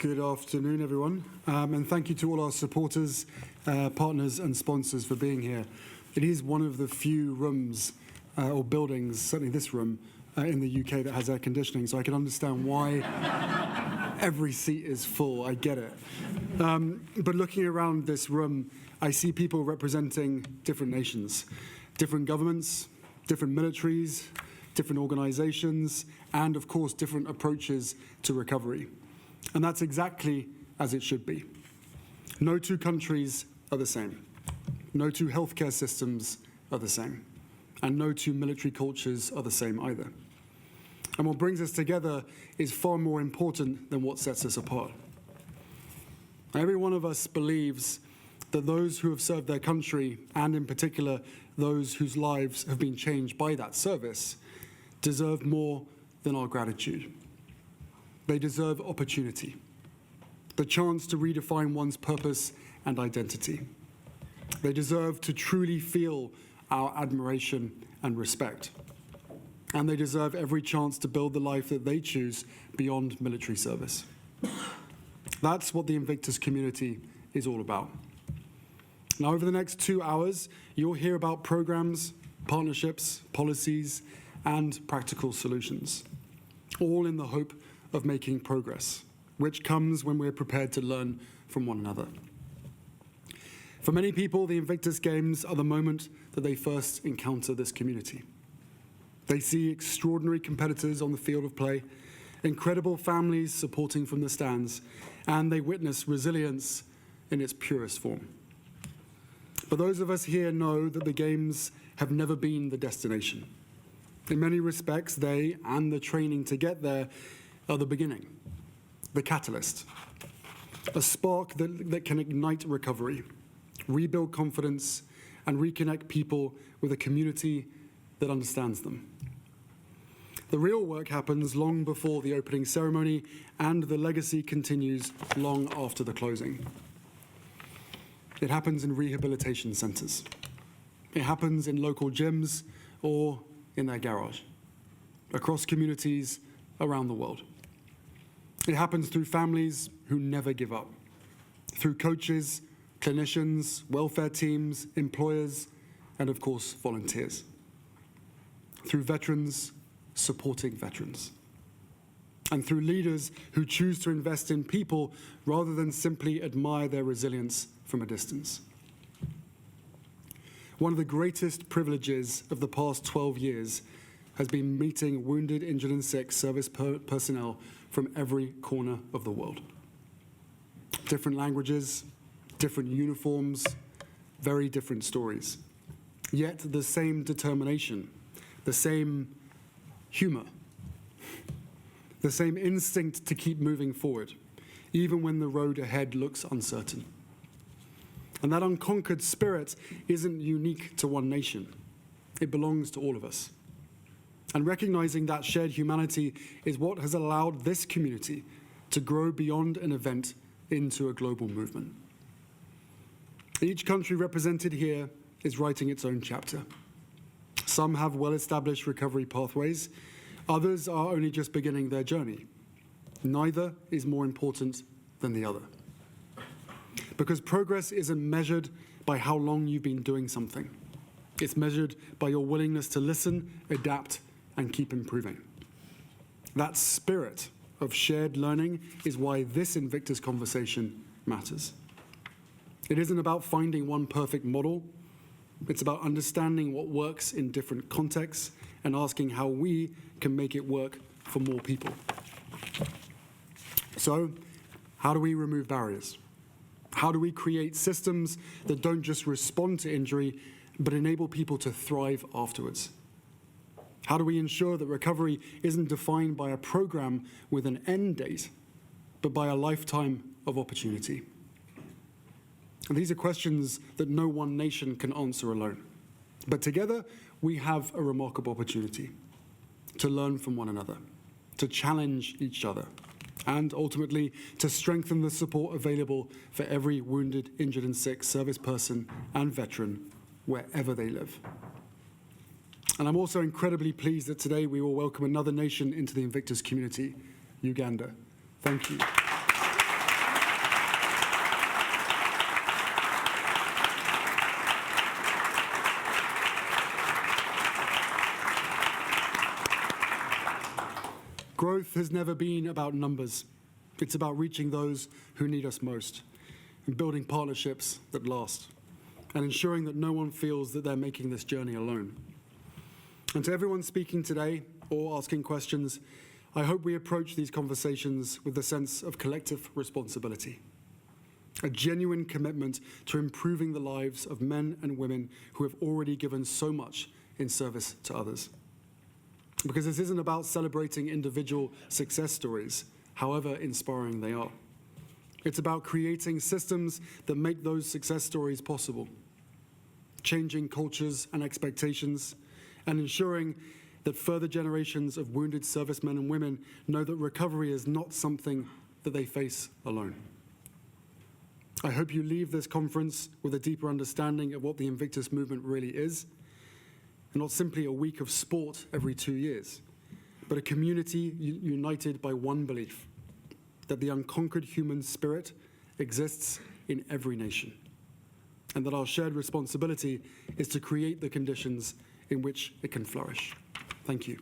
Good afternoon, everyone, and thank you to all our supporters, partners and sponsors for being here. It is one of the few rooms or buildings, certainly this room, in the UK that has air conditioning, so I can understand why every seat is full. I get it. But looking around this room, I see people representing different nations, different governments, different militaries, different organizations, and of course, different approaches to recovery. And that's exactly as it should be. No two countries are the same. No two healthcare systems are the same. And no two military cultures are the same either. And what brings us together is far more important than what sets us apart. Every one of us believes that those who have served their country, and in particular those whose lives have been changed by that service, deserve more than our gratitude. They deserve opportunity, the chance to redefine one's purpose and identity. They deserve to truly feel our admiration and respect. And they deserve every chance to build the life that they choose beyond military service. That's what the Invictus community is all about. Now, over the next 2 hours, you'll hear about programs, partnerships, policies, and practical solutions, all in the hope of making progress, which comes when we're prepared to learn from one another. For many people, the Invictus Games are the moment that they first encounter this community. They see extraordinary competitors on the field of play, incredible families supporting from the stands, and they witness resilience in its purest form. But those of us here know that the Games have never been the destination. In many respects, they, and the training to get there, are the beginning, the catalyst, a spark that can ignite recovery, rebuild confidence, and reconnect people with a community that understands them. The real work happens long before the opening ceremony, and the legacy continues long after the closing. It happens in rehabilitation centres. It happens in local gyms or in their garage, across communities around the world. It happens through families who never give up, through coaches, clinicians, welfare teams, employers, and of course, volunteers. Through veterans supporting veterans. And through leaders who choose to invest in people rather than simply admire their resilience from a distance. One of the greatest privileges of the past 12 years has been meeting wounded, injured, and sick service personnel from every corner of the world. Different languages, different uniforms, very different stories. Yet the same determination, the same humor, the same instinct to keep moving forward, even when the road ahead looks uncertain. And that unconquered spirit isn't unique to one nation. It belongs to all of us. And recognizing that shared humanity is what has allowed this community to grow beyond an event into a global movement. Each country represented here is writing its own chapter. Some have well-established recovery pathways. Others are only just beginning their journey. Neither is more important than the other. Because progress isn't measured by how long you've been doing something. It's measured by your willingness to listen, adapt, and keep improving. That spirit of shared learning is why this Invictus conversation matters. It isn't about finding one perfect model. It's about understanding what works in different contexts and asking how we can make it work for more people. So, how do we remove barriers? How do we create systems that don't just respond to injury, but enable people to thrive afterwards? How do we ensure that recovery isn't defined by a program with an end date, but by a lifetime of opportunity? And these are questions that no one nation can answer alone. But together, we have a remarkable opportunity to learn from one another, to challenge each other, and ultimately to strengthen the support available for every wounded, injured, and sick service person and veteran wherever they live. And I'm also incredibly pleased that today we will welcome another nation into the Invictus community, Uganda. Thank you. Growth has never been about numbers. It's about reaching those who need us most and building partnerships that last and ensuring that no one feels that they're making this journey alone. And to everyone speaking today or asking questions, I hope we approach these conversations with a sense of collective responsibility, a genuine commitment to improving the lives of men and women who have already given so much in service to others. Because this isn't about celebrating individual success stories, however inspiring they are. It's about creating systems that make those success stories possible, changing cultures and expectations, and ensuring that further generations of wounded servicemen and women know that recovery is not something that they face alone. I hope you leave this conference with a deeper understanding of what the Invictus movement really is, and not simply a week of sport every 2 years, but a community united by one belief, that the unconquered human spirit exists in every nation, and that our shared responsibility is to create the conditions in which it can flourish. Thank you.